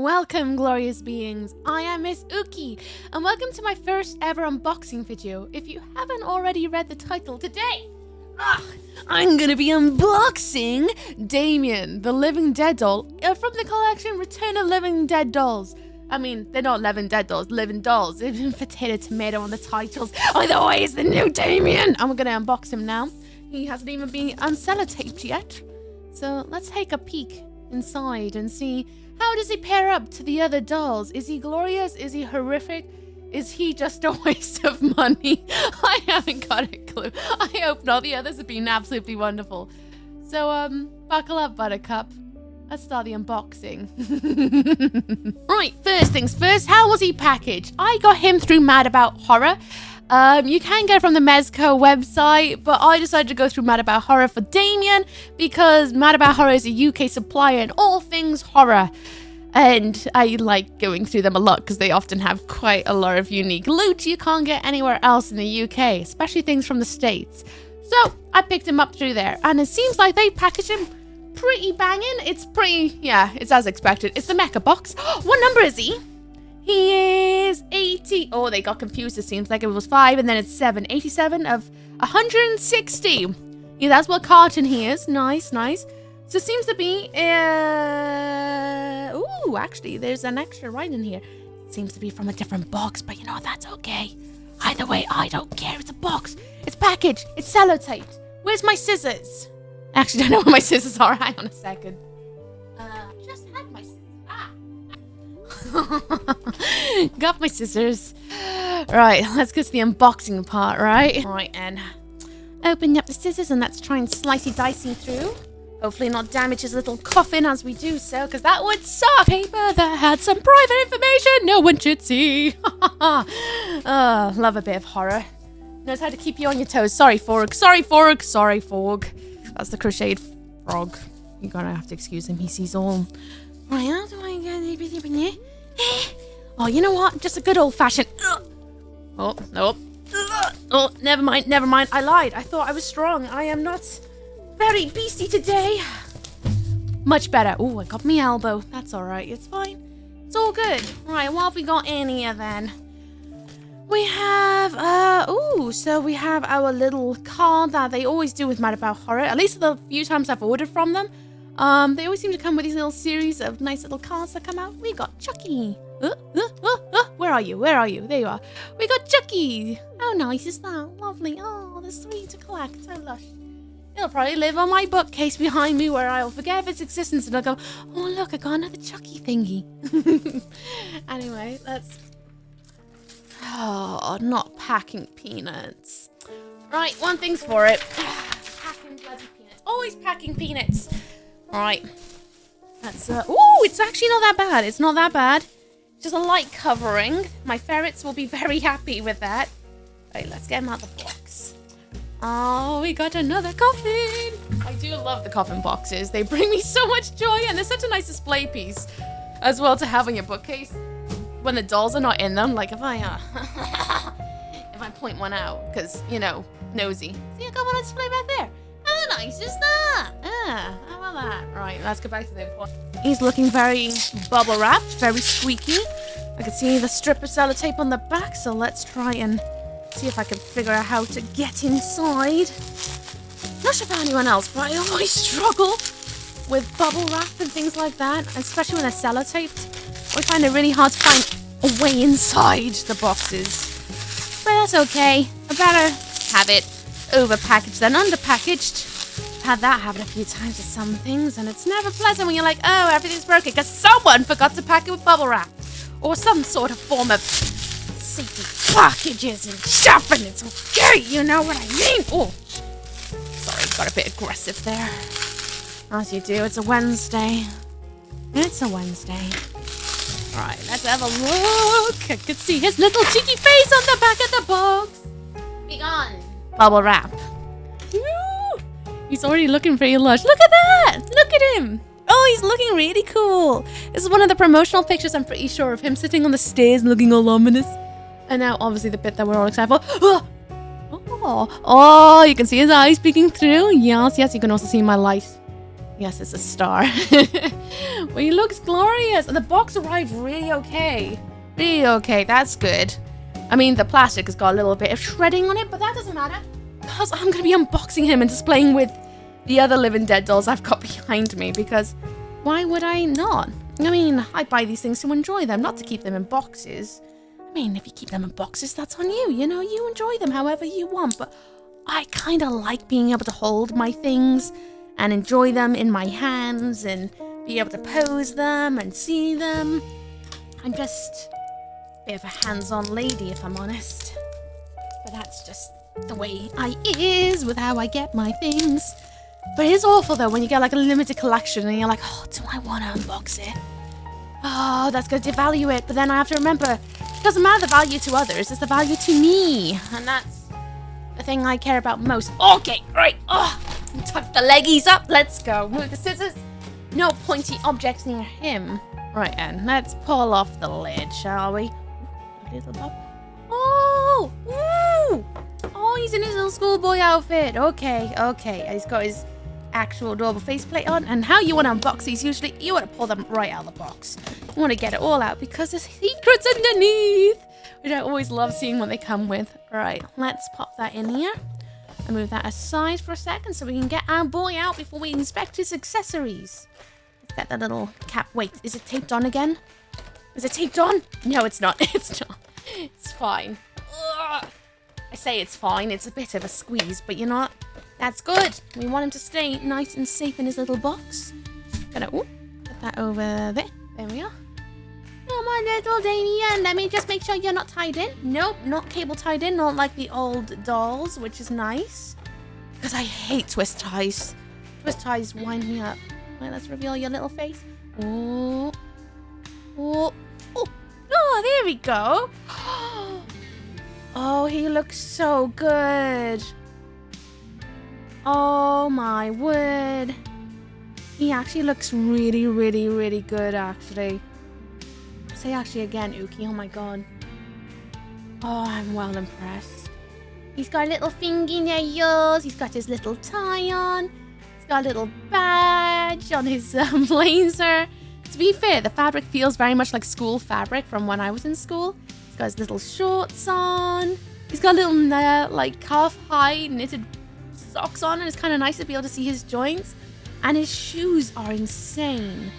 Welcome, glorious beings. I am Miss Ookie, and welcome to my first ever unboxing video. If you haven't already read the title, today, I'm gonna be unboxing Damien, the Living Dead doll from the collection Return of Living Dead Dolls. I mean, they're not living dead dolls, living dolls. Potato tomato on the titles. Either way, it's the new Damien. I'm gonna unbox him now. He hasn't even been unsellotaped yet. So let's take a peek inside and see, how does he pair up to the other dolls? Is he glorious? Is he horrific? Is he just a waste of money? I haven't got a clue. I hope not. The others have been absolutely wonderful. So, buckle up, Buttercup. Let's start the unboxing. Right, first things first, how was he packaged? I got him through Mad About Horror. You can get it from the Mezco website, but I decided to go through Mad About Horror for Damien because Mad About Horror is a UK supplier in all things horror. And I like going through them a lot because they often have quite a lot of unique loot you can't get anywhere else in the UK, especially things from the States. So I picked him up through there, and it seems like they packaged him pretty banging. It's pretty, yeah, it's as expected. It's the Mecha box. What number is he? He is 80. Oh, they got confused. It seems like it was 5 and then it's 7. 87 of 160. Yeah, that's what carton he is. Nice, nice. So it seems to be, ooh, actually, there's an extra right in here. It seems to be from a different box, but you know, that's okay. Either way, I don't care. It's a box. It's packaged. It's sellotaped. Where's my scissors? Actually, I don't know where my scissors are. Hang on a second. Just had my scissors. Got my scissors. Right, let's get to the unboxing part, right? Right, and opening up the scissors, and let's try and slicey dicey through. Hopefully not damage his little coffin as we do so, because that would suck. Paper that had some private information no one should see. Love a bit of horror. Knows how to keep you on your toes. Sorry, Forg. Sorry, Forg. Sorry, Forg. That's the crocheted frog. You're gonna have to excuse him. He sees all. Right, how do I get... Oh, you know what? Just a good old-fashioned... Oh, nope. Oh, never mind, never mind. I lied. I thought I was strong. I am not very beastie today. Much better. Oh, I got me elbow. That's all right. It's fine. It's all good. Right, what have we got in here then? We have, so we have our little card that they always do with Mad About Horror. At least the few times I've ordered from them. They always seem to come with these little series of nice little cards that come out. We got Chucky. Where are you? Where are you? There you are. We got Chucky. How nice is that? Lovely. Oh, the sweet to collect. So lush. It'll probably live on my bookcase behind me where I'll forget of its existence and I'll go, oh, look, I got another Chucky thingy. Anyway, let's... Oh, not packing peanuts. Right, one thing's for it. Packing bloody peanuts. Always packing peanuts. Alright. That's, ooh, it's actually not that bad. It's not that bad. Just a light covering. My ferrets will be very happy with that. Right, let's get them out of the box. Oh, we got another coffin. I do love the coffin boxes. They bring me so much joy, and they're such a nice display piece as well to have on your bookcase when the dolls are not in them. Like if I, if I point one out, because, you know, nosy. See, I got one on display back there. How nice is that? How about that? Right, let's go back to the import. He's looking very bubble wrapped, very squeaky. I can see the strip of sellotape on the back, so let's try and see if I can figure out how to get inside. Not sure about anyone else, but I always struggle with bubble wrap and things like that, especially when they're sellotaped. I find it really hard to find a way inside the boxes. But that's okay. I better have it overpackaged than underpackaged. I've had that happen a few times with some things, and it's never pleasant when you're like, oh, everything's broken because someone forgot to pack it with bubble wrap or some sort of form of safety packages and stuff, and it's okay, you know what I mean? Oh, sorry, got a bit aggressive there. As you do, it's a Wednesday. It's a Wednesday. Alright, let's have a look. I can see his little cheeky face on the back of the box. Be gone. Bubble wrap. Woo! He's already looking pretty lush. Look at that! Look at him! Oh, he's looking really cool. This is one of the promotional pictures, I'm pretty sure, of him sitting on the stairs looking all ominous. And now, obviously, the bit that we're all excited for. Oh, you can see his eyes peeking through. Yes, yes, you can also see my light. Yes, it's a star. Well, he looks glorious. And the box arrived really okay. Really okay. That's good. I mean, the plastic has got a little bit of shredding on it, but that doesn't matter. Because I'm going to be unboxing him and displaying with the other Living Dead dolls I've got behind me. Because why would I not? I mean, I buy these things to enjoy them, not to keep them in boxes. I mean, if you keep them in boxes, that's on you. You know, you enjoy them however you want. But I kind of like being able to hold my things and enjoy them in my hands and be able to pose them and see them. I'm just a bit of a hands-on lady, if I'm honest. But that's just the way I is with how I get my things. But it is awful, though, when you get, like, a limited collection and you're like, oh, do I want to unbox it? Oh, that's going to devalue it. But then I have to remember, it doesn't matter the value to others. It's the value to me. And that's the thing I care about most. Okay, right. Oh, tuck the leggies up. Let's go. Move the scissors. No pointy objects near him. Right, then. Let's pull off the lid, shall we? A little pop. Oh! Woo! Oh, he's in his little schoolboy outfit. Okay, okay. He's got his actual adorable faceplate on. And how you want to unbox these usually, you want to pull them right out of the box. You want to get it all out because there's secrets underneath, which I always love seeing what they come with. Right, let's pop that in here and move that aside for a second so we can get our boy out before we inspect his accessories. Let's get that little cap. Wait, is it taped on again? Is it taped on? No, it's not. It's not. It's fine. Ugh. I say it's fine. It's a bit of a squeeze, but you know what? That's good. We want him to stay nice and safe in his little box. Gonna put that over there. There we are. Come on, little Damien. Let me just make sure you're not tied in. Nope, not cable tied in. Not like the old dolls, which is nice. Because I hate twist ties. Twist ties wind me up. Right, let's reveal your little face. Oh. Oh. Oh. Oh, there we go. Oh, he looks so good. Oh my word. He actually looks really, really, really good, actually. Say actually again, Uki. Oh my god. Oh, I'm well impressed. He's got a little fingernails. He's got his little tie on. He's got a little badge on his blazer. To be fair, the fabric feels very much like school fabric from when I was in school. He's got his little shorts on. He's got a little, like, calf-high knitted socks on. And it's kind of nice to be able to see his joints. And his shoes are insane.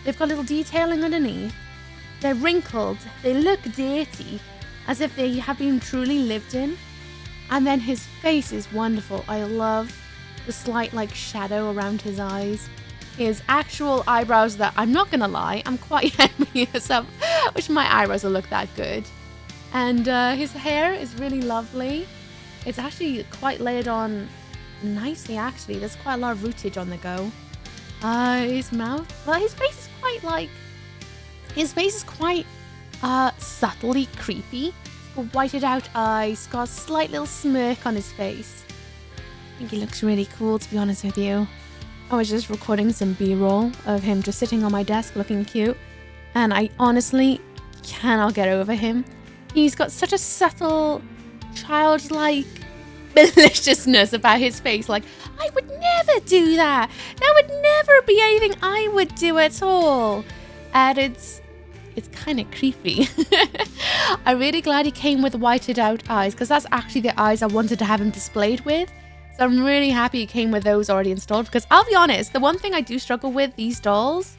They've got a little detailing underneath. They're wrinkled. They look dirty, as if they have been truly lived in. And then his face is wonderful. I love the slight, like, shadow around his eyes. His actual eyebrows that, I'm not going to lie, I'm quite envious of. I wish my eyebrows would look that good. And his hair is really lovely. It's actually quite laid on nicely, actually. There's quite a lot of rootage on the go. His mouth. Well, his face is quite, like... His face is quite subtly creepy. He's got whited out eyes. He's got a slight little smirk on his face. I think he looks really cool, to be honest with you. I was just recording some B-roll of him just sitting on my desk looking cute. And I honestly cannot get over him. He's got such a subtle, childlike maliciousness about his face. Like, I would never do that. That would never be anything I would do at all. And it's kind of creepy. I'm really glad he came with whited out eyes, because that's actually the eyes I wanted to have him displayed with. So I'm really happy he came with those already installed, because I'll be honest, the one thing I do struggle with these dolls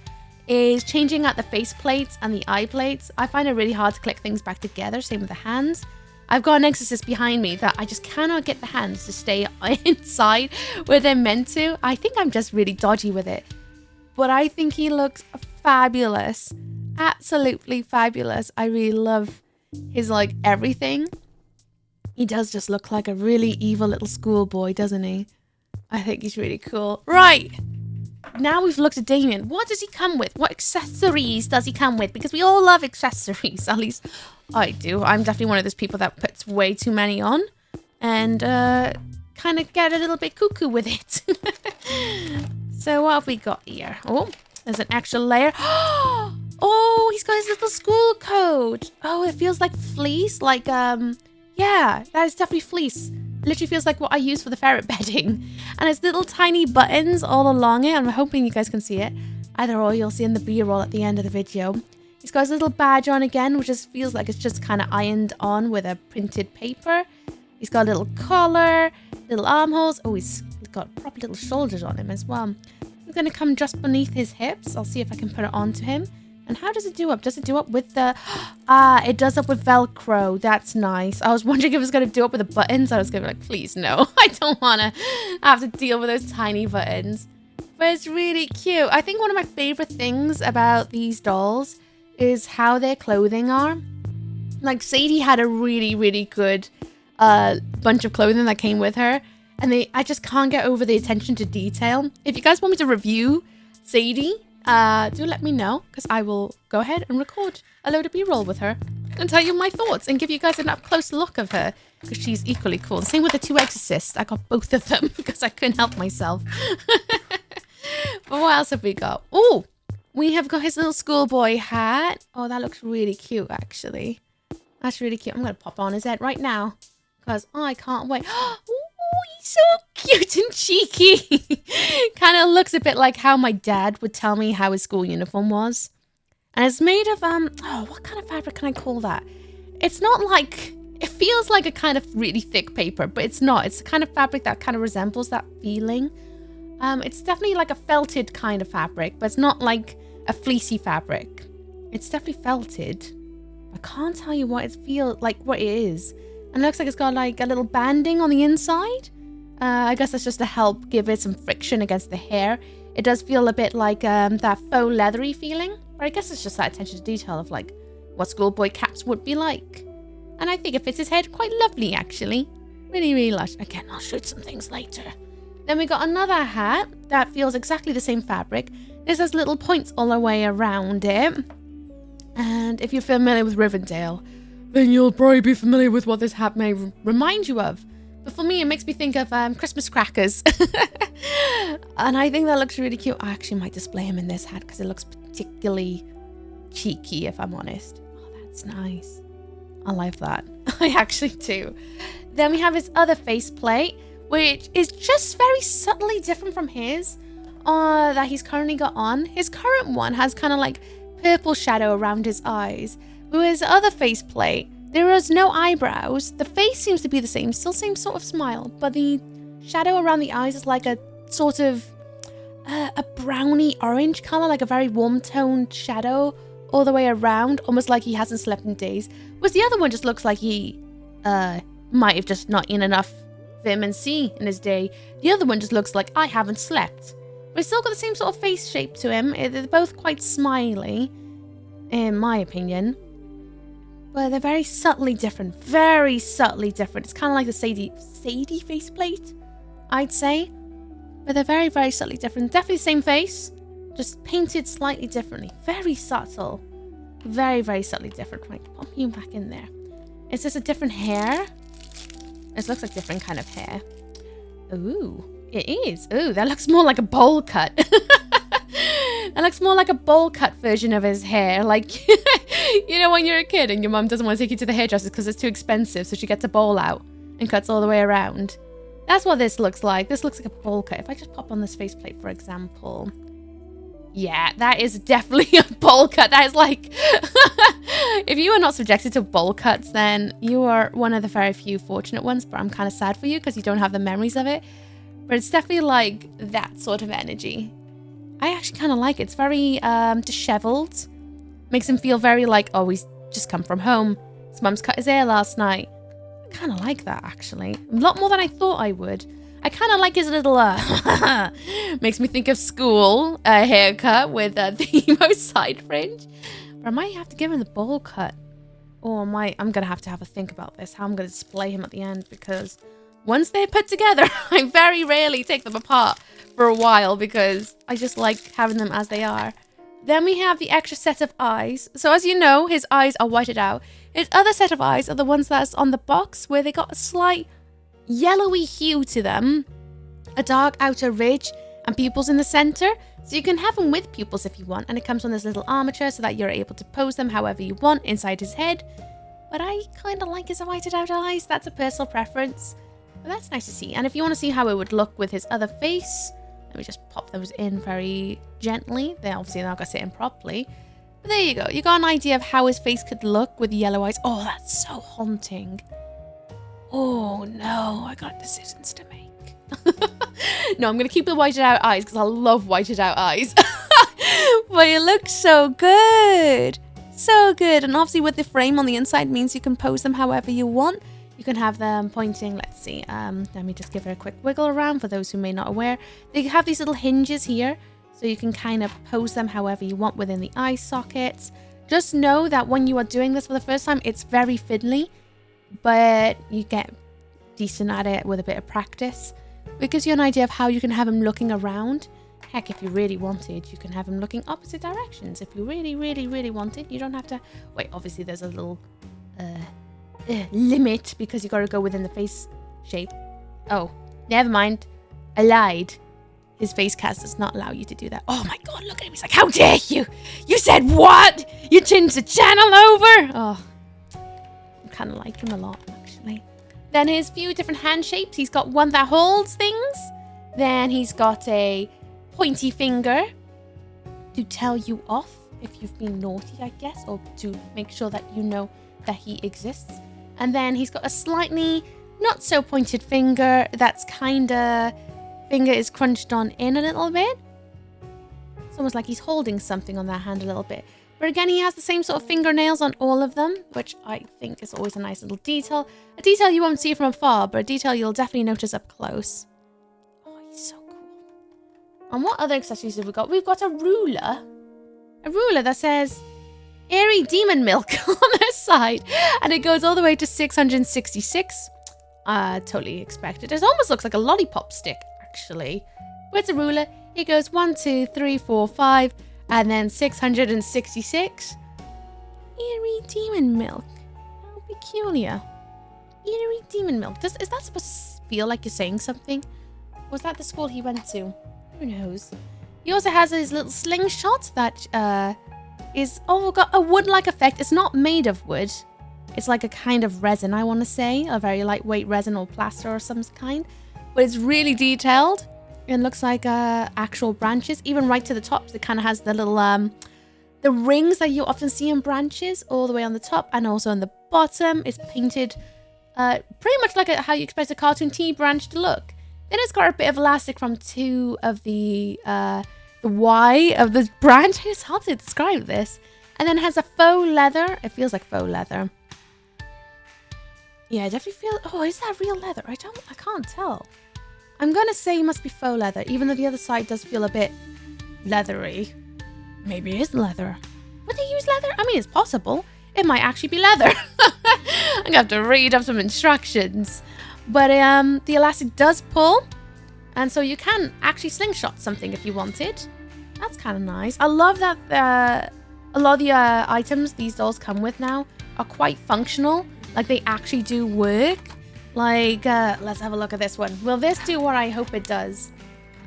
is changing out the face plates and the eye plates. I find it really hard to click things back together, same with the hands. I've got an exorcist behind me that I just cannot get the hands to stay inside where they're meant to. I think I'm just really dodgy with it. But I think he looks fabulous. Absolutely fabulous. I really love his, like, everything. He does just look like a really evil little schoolboy, doesn't he? I think he's really cool. Right. Now we've looked at Damien. What does he come with? What accessories does he come with? Because we all love accessories. At least I do. I'm definitely one of those people that puts way too many on. And kind of get a little bit cuckoo with it. So what have we got here? Oh, there's an extra layer. Oh, he's got his little school coat. Oh, it feels like fleece. Like, yeah, that is definitely fleece. It literally feels like what I use for the ferret bedding. And it's little tiny buttons all along it. I'm hoping you guys can see it. either or you'll see in the B-roll at the end of the video. He's got his little badge on again, which just feels like it's just kind of ironed on with a printed paper. He's got a little collar, little armholes. Oh, he's got proper little shoulders on him as well. I'm going to come just beneath his hips. I'll see if I can put it onto him. And how does it do up? Does it do up with the... it does up with Velcro. That's nice. I was wondering if it was going to do up with the buttons. I was going to be like, please, no. I don't want to have to deal with those tiny buttons. But it's really cute. I think one of my favorite things about these dolls is how their clothing are. Like, Sadie had a really, really good bunch of clothing that came with her. And I just can't get over the attention to detail. If you guys want me to review Sadie... do let me know, because I will go ahead and record a load of B-roll with her and tell you my thoughts and give you guys an up-close look of her, because she's equally cool. Same with the two exorcists. I got both of them because I couldn't help myself. But what else have we got? Oh, we have got his little schoolboy hat. Oh, that looks really cute, actually. That's really cute. I'm going to pop on his head right now because I can't wait. Oh, he's so cute and cheeky. Kind of looks a bit like how my dad would tell me how his school uniform was. And it's made of, oh, what kind of fabric can I call that? It's not like, it feels like a kind of really thick paper, but it's not. It's the kind of fabric that kind of resembles that feeling. It's definitely like a felted kind of fabric, but it's not like a fleecy fabric. It's definitely felted. I can't tell you what it feels like, what it is. And it looks like it's got like a little banding on the inside. I guess that's just to help give it some friction against the hair. It does feel a bit like that faux leathery feeling. But I guess it's just that attention to detail of like what schoolboy caps would be like. And I think it fits his head quite lovely, actually. Really, really lush. Again, I'll shoot some things later. Then we got another hat that feels exactly the same fabric. This has little points all the way around it. And if you're familiar with Rivendell, then you'll probably be familiar with what this hat may remind you of. But for me, it makes me think of Christmas crackers. And I think that looks really cute. I actually might display him in this hat because it looks particularly cheeky, if I'm honest. Oh, that's nice. I like that. I actually do. Then we have his other faceplate, which is just very subtly different from his that he's currently got on. His current one has kind of like purple shadow around his eyes. With his other faceplate, there is no eyebrows. The face seems to be the same, still same sort of smile, but the shadow around the eyes is like a sort of a browny orange color, like a very warm toned shadow all the way around, almost like he hasn't slept in days. Whereas the other one just looks like he might have just not eaten enough vitamin C in his day. The other one just looks like I haven't slept. But he's still got the same sort of face shape to him. They're both quite smiley, in my opinion. But they're very subtly different. Very subtly different. It's kind of like the Sadie faceplate, I'd say. But they're very, very subtly different. Definitely the same face, just painted slightly differently. Very subtle. Very, very subtly different. Right, pop you back in there. Is this a different hair? This looks like different kind of hair. Ooh, it is. Ooh, that looks more like a bowl cut. That looks more like a bowl cut version of his hair. Like, you know, when you're a kid and your mum doesn't want to take you to the hairdresser because it's too expensive, so she gets a bowl out and cuts all the way around. That's what this looks like. This looks like a bowl cut. If I just pop on this faceplate, for example. Yeah, that is definitely a bowl cut. That is like, if you are not subjected to bowl cuts, then you are one of the very few fortunate ones, but I'm kind of sad for you because you don't have the memories of it. But it's definitely like that sort of energy. I actually kind of like it. It's very disheveled. Makes him feel very like, oh, he's just come from home. His mum's cut his hair last night. I kind of like that, actually. A lot more than I thought I would. I kind of like his little, makes me think of school haircut with the emo side fringe. But I might have to give him the bowl cut. Or I'm going to have a think about this, how I'm going to display him at the end. Because once they're put together, I very rarely take them apart for a while because I just like having them as they are. Then we have the extra set of eyes. So as you know, his eyes are whited out. His other set of eyes are the ones that's on the box where they got a slight yellowy hue to them, a dark outer ridge, and pupils in the center. So you can have them with pupils if you want, and it comes on this little armature so that you're able to pose them however you want inside his head. But I kind of like his whited out eyes. That's a personal preference. But that's nice to see. And if you want to see how it would look with his other face, Let me just pop those in very gently. They're obviously not going to sit in properly. But there you go. You got an idea of how his face could look with yellow eyes. Oh, that's so haunting. Oh, no. I got decisions to make. No, I'm going to keep the whited out eyes because I love whited out eyes. But it looks so good. So good. And obviously with the frame on the inside means you can pose them however you want. You can have them pointing, let's see, let me just give it a quick wiggle around for those who may not aware. They have these little hinges here, so you can kind of pose them however you want within the eye sockets. Just know that when you are doing this for the first time, it's very fiddly, but you get decent at it with a bit of practice. It gives you an idea of how you can have them looking around. Heck, if you really wanted, you can have them looking opposite directions. If you really, really, really wanted, you don't have to... Wait, obviously there's a little... limit because you got to go within the face shape. Oh, never mind. I lied. His face cast does not allow you to do that. Oh my god, look at him. He's like, how dare you? You said what? You changed the channel over? Oh, I kind of like him a lot, actually. Then his few different hand shapes. He's got one that holds things. Then he's got a pointy finger to tell you off if you've been naughty, I guess, or to make sure that you know that he exists. And then he's got a slightly not so pointed finger that's kind of... Finger is crunched on in a little bit. It's almost like he's holding something on that hand a little bit. But again, he has the same sort of fingernails on all of them, which I think is always a nice little detail. A detail you won't see from afar, but a detail you'll definitely notice up close. Oh, he's so cool. And what other accessories have we got? We've got a ruler. A ruler that says... Airy Demon Milk on their side, and it goes all the way to 666. Totally expected. It almost looks like a lollipop stick, actually. Where's the ruler? It goes 1, 2, 3, 4, 5, and then 666. Airy Demon Milk. How peculiar. Airy Demon Milk. Is that supposed to feel like you're saying something? Was that the school he went to? Who knows? He also has his little slingshot that, is got a wood-like effect. It's not made of wood. It's like a kind of resin, I want to say. A very lightweight resin or plaster or some kind. But it's really detailed. It looks like actual branches. Even right to the top, it kind of has the little... the rings that you often see in branches all the way on the top and also on the bottom. It's painted pretty much like how you expect a cartoon T branch to look. Then it's got a bit of elastic from two of the Y of the branch. It's hard to describe this. And then it has a faux leather. It feels like faux leather. Yeah, I definitely feel... Oh, is that real leather? I can't tell. I'm going to say it must be faux leather, even though the other side does feel a bit leathery. Maybe it is leather. Would they use leather? I mean, it's possible. It might actually be leather. I'm going to have to read up some instructions. But the elastic does pull. And so you can actually slingshot something if you wanted. That's kind of nice. I love that a lot of the items these dolls come with now are quite functional. Like, they actually do work. Like, let's have a look at this one. Will this do what I hope it does?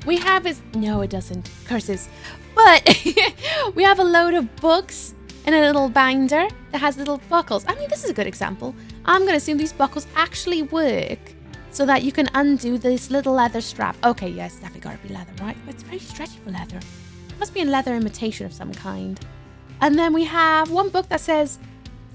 We have his... No, it doesn't. Curses. But we have a load of books in a little binder that has little buckles. I mean, this is a good example. I'm going to assume these buckles actually work so that you can undo this little leather strap. Okay, yes, definitely got to be leather, right? But it's very stretchy for leather. It must be a leather imitation of some kind. And then we have one book that says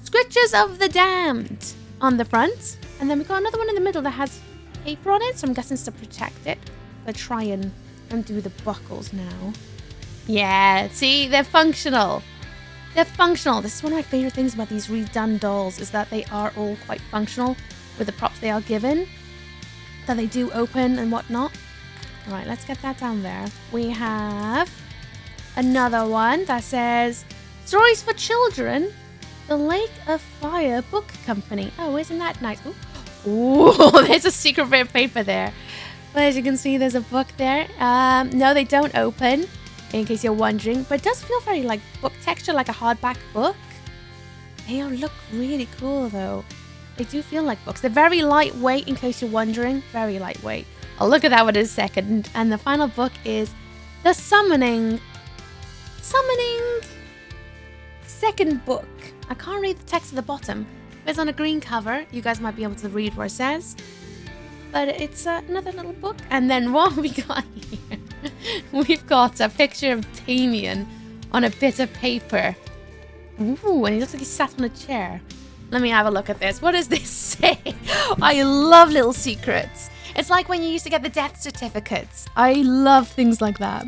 Scriptures of the Damned on the front. And then we've got another one in the middle that has paper on it, so I'm guessing it's to protect it. I'll try and undo the buckles now. Yeah, see, they're functional. They're functional. This is one of my favorite things about these redone dolls, is that they are all quite functional with the props they are given. That they do open and whatnot. All right, let's get that down there. We have another one that says Stories for Children, The Lake of Fire Book Company. Oh, isn't that nice? Ooh, there's a secret bit of paper there. But as you can see, there's a book there. No, they don't open, in case you're wondering. But it does feel very like book texture, like a hardback book. They look really cool, though. They do feel like books. They're very lightweight, in case you're wondering. Very lightweight. I'll look at that one in a second. And the final book is The Summoning second book. I can't read the text at the bottom. It's on a green cover. You guys might be able to read what it says. But it's another little book. And then what we got here. We've got a picture of Damien on a bit of paper. Ooh, and he looks like he's sat on a chair. Let me have a look at this. What does this say? I love little secrets. It's like when you used to get the death certificates. I love things like that.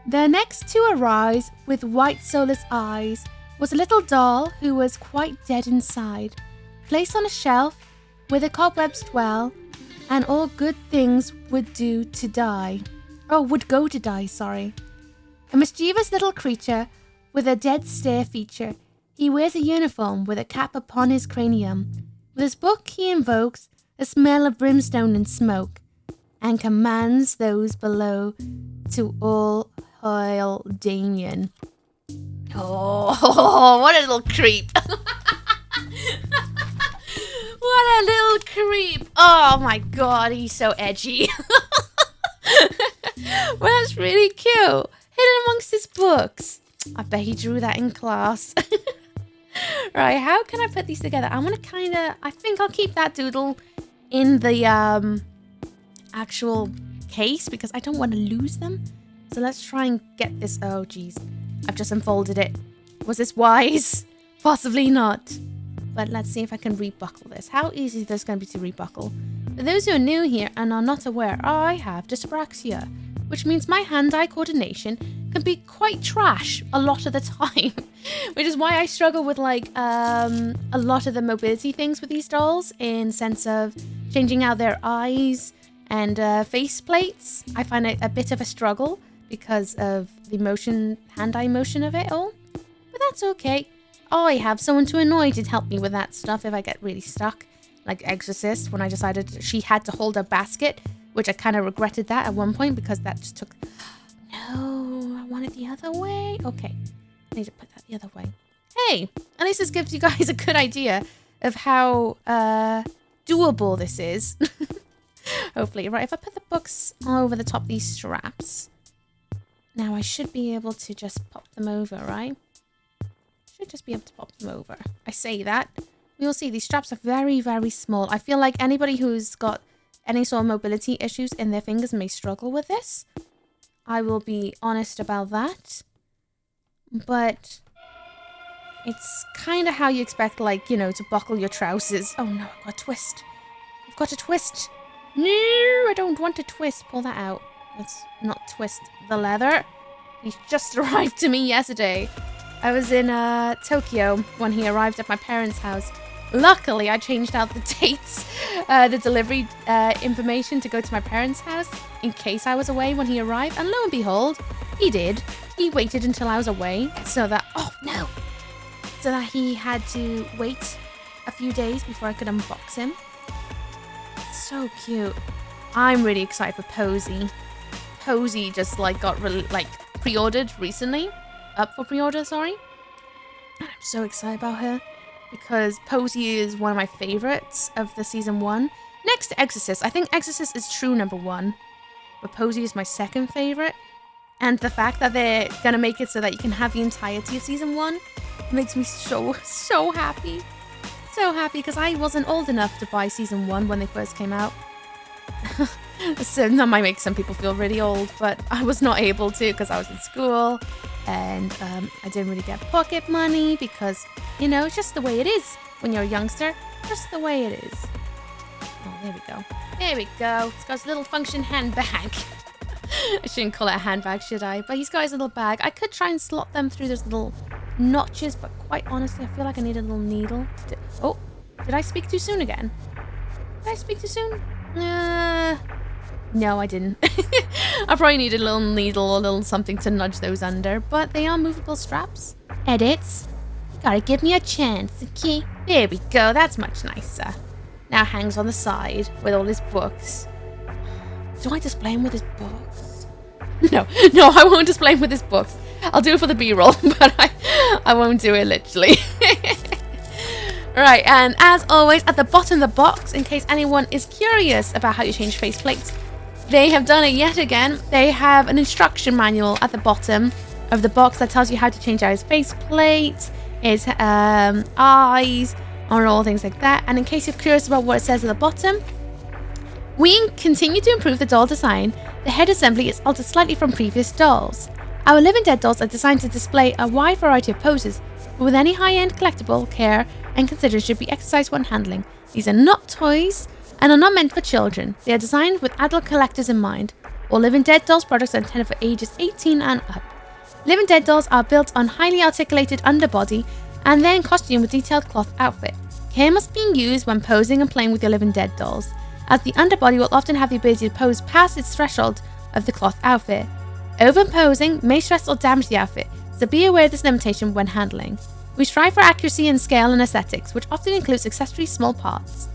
The next to arise with white soulless eyes was a little doll who was quite dead inside, placed on a shelf where the cobwebs dwell, and all good things would do to die. Oh, would go to die, sorry. A mischievous little creature with a dead stare feature. He wears a uniform with a cap upon his cranium. With his book he invokes a smell of brimstone and smoke, and commands those below to all hail Damien. Oh, what a little creep. What a little creep. Oh my god, he's so edgy. Well, that's really cute. Hidden amongst his books. I bet he drew that in class. Right, how can I put these together? I want to I think I'll keep that doodle in the actual case because I don't want to lose them. So let's try and get this. Oh, geez. I've just unfolded it. Was this wise? Possibly not. But let's see if I can rebuckle this. How easy is this going to be to rebuckle? For those who are new here and are not aware, I have dyspraxia, which means my hand-eye coordination can be quite trash a lot of the time, which is why I struggle with like a lot of the mobility things with these dolls in sense of changing out their eyes and face plates. I find it a bit of a struggle because of the motion, hand-eye motion of it all, but that's okay. I have someone to annoy to help me with that stuff if I get really stuck, like Exorcist when I decided she had to hold a basket, which I kind of regretted that at one point because that just took... No, I want it the other way. Okay, I need to put that the other way. Hey, at least this gives you guys a good idea of how doable this is. Hopefully, right, if I put the books over the top of these straps, now I should be able to just pop them over, right? Should just be able to pop them over. I say that. We'll see, these straps are very, very small. I feel like anybody who's got any sort of mobility issues in their fingers may struggle with this. I will be honest about that. But it's kind of how you expect, like, you know, to buckle your trousers. Oh no, I've got a twist. I've got a twist. No, I don't want to twist. Pull that out. Let's not twist the leather. He just arrived to me yesterday. I was in Tokyo when he arrived at my parents' house. Luckily, I changed out the dates, the delivery information to go to my parents' house in case I was away when he arrived. And lo and behold, he did. He waited until I was away so that, oh no, so that he had to wait a few days before I could unbox him. So cute. I'm really excited for Posy. Posy just like got pre-ordered recently. Up for pre-order, sorry. And I'm so excited about her because Posy is one of my favorites of the season 1. Next to Exorcist. I think Exorcist is true number 1, but Posy is my second favorite. And the fact that they're gonna make it so that you can have the entirety of season 1 makes me so happy. So happy because I wasn't old enough to buy season 1 when they first came out. So that might make some people feel really old, but I was not able to because I was in school and I didn't really get pocket money because, you know, it's just the way it is when you're a youngster. Just the way it is. Oh, there we go. There we go. It's got his little function handbag. I shouldn't call it a handbag, should I? But he's got his little bag. I could try and slot them through those little notches, but quite honestly, I feel like I need a little needle. Oh, did I speak too soon again? Did I speak too soon? No, I didn't. I probably need a little needle or a little something to nudge those under, but they are movable straps. Edits. Gotta give me a chance, okay? There we go, that's much nicer. Now hangs on the side with all his books. Do I display him with his books? No, I won't display him with his books. I'll do it for the B-roll, but I won't do it literally. Right, and as always, at the bottom of the box, in case anyone is curious about how you change faceplates, they have done it yet again. They have an instruction manual at the bottom of the box that tells you how to change out his faceplate, his eyes, or all things like that. And in case you're curious about what it says at the bottom, we continue to improve the doll design The head assembly is altered slightly from previous dolls. Our Living Dead dolls are designed to display a wide variety of poses, but with any high-end collectible, care and consideration should be exercised when handling. These are not toys and are not meant for children. They are designed with adult collectors in mind. All Living Dead dolls products are intended for ages 18 and up. Living Dead dolls are built on highly articulated underbody and then costumed with detailed cloth outfit. Care must be used when posing and playing with your Living Dead dolls, as the underbody will often have the ability to pose past its threshold of the cloth outfit. Over-posing may stress or damage the outfit, so be aware of this limitation when handling. We strive for accuracy in scale and aesthetics, which often includes accessories, small parts.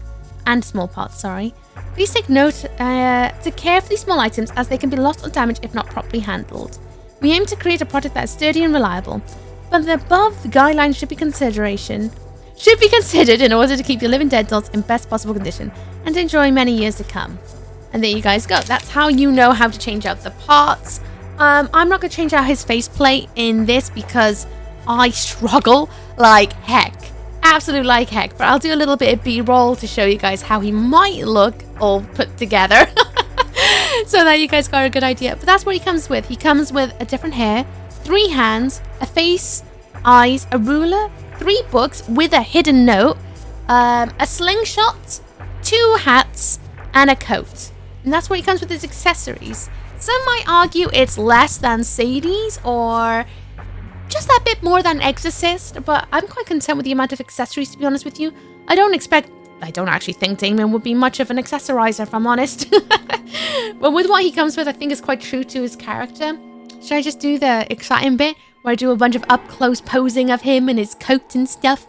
Please take note to care for these small items, as they can be lost or damaged if not properly handled. We aim to create a product that is sturdy and reliable, but the above guidelines should be considered in order to keep your Living Dead dolls in best possible condition and to enjoy many years to come. And there you guys go. That's how you know how to change out the parts. I'm not going to change out his faceplate in this because I struggle like heck. Absolute like heck. But I'll do a little bit of B-roll to show you guys how he might look all put together. So that you guys got a good idea. But that's what he comes with. He comes with a different hair, 3 hands, a face, eyes, a ruler, 3 books with a hidden note, a slingshot, 2 hats, and a coat. And that's what he comes with his accessories. Some might argue it's less than Sadie's or just that bit more than Exorcist, but I'm quite content with the amount of accessories, to be honest with you. I don't actually think Damien would be much of an accessorizer, if I'm honest. But with what he comes with, I think it's quite true to his character. Should I just do the exciting bit where I do a bunch of up-close posing of him and his coat and stuff?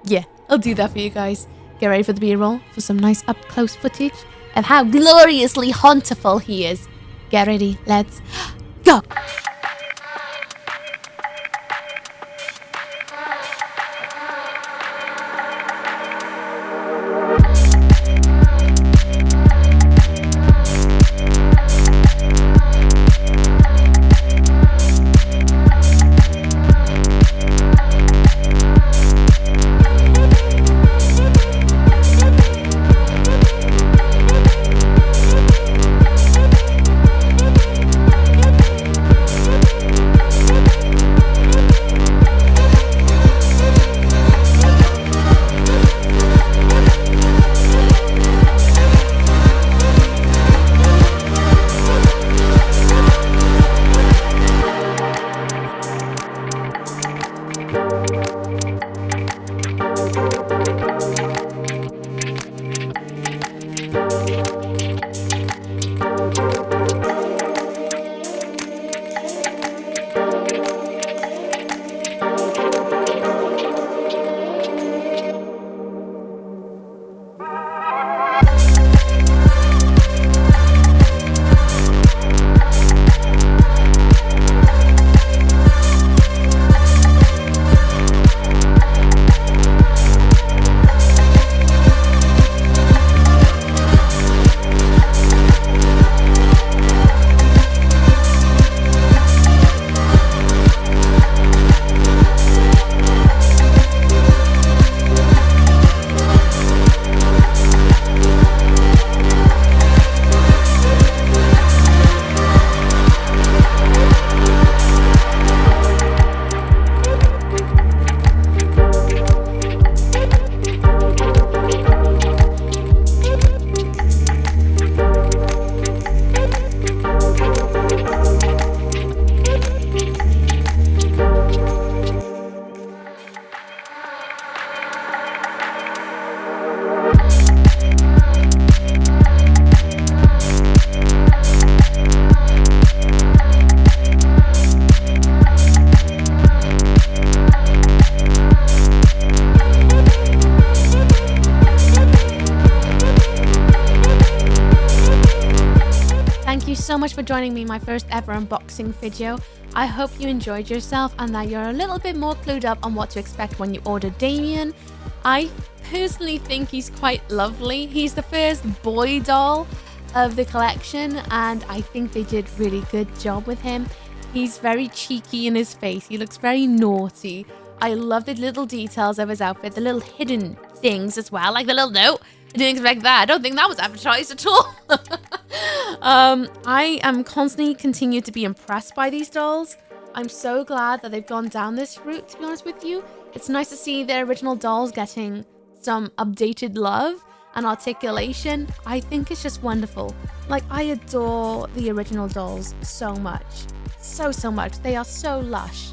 Yeah, I'll do that for you guys. Get ready for the B-roll for some nice up-close footage of how gloriously hauntful he is. Get ready, let's go! so much for joining me in my first ever unboxing video. I hope you enjoyed yourself and that you're a little bit more clued up on what to expect when you order Damien. I personally think he's quite lovely. He's the first boy doll of the collection and I think they did a really good job with him. He's very cheeky in his face. He looks very naughty. I love the little details of his outfit, the little hidden things as well, like the little note. I didn't expect that. I don't think that was advertised at all. I am constantly continue to be impressed by these dolls. I'm so glad that they've gone down this route, to be honest with you. It's nice to see their original dolls getting some updated love and articulation. I think it's just wonderful. Like, I adore the original dolls so much. So much. They are so lush.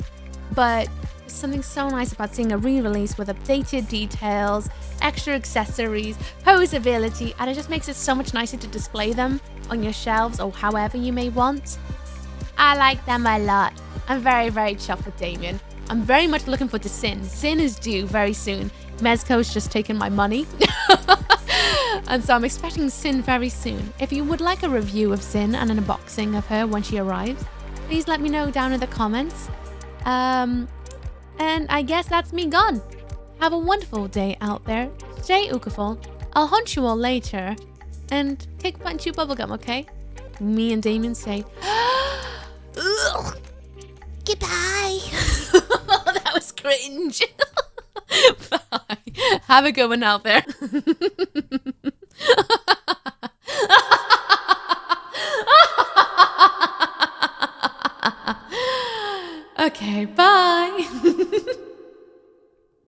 But there's something so nice about seeing a re-release with updated details, extra accessories, posability, and it just makes it so much nicer to display them on your shelves or however you may want. I like them a lot. I'm very chuffed with Damien. I'm very much looking forward to Sin. Sin is due very soon. Mezco's just taken my money. And so I'm expecting Sin very soon. If you would like a review of Sin and an unboxing of her when she arrives, please let me know down in the comments. And I guess that's me gone. Have a wonderful day out there. Stay ukeful. I'll hunt you all later. And take a bite and chew bubblegum, okay? Me and Damien say, goodbye. That was cringe. Bye. Have a good one out there. Okay, bye.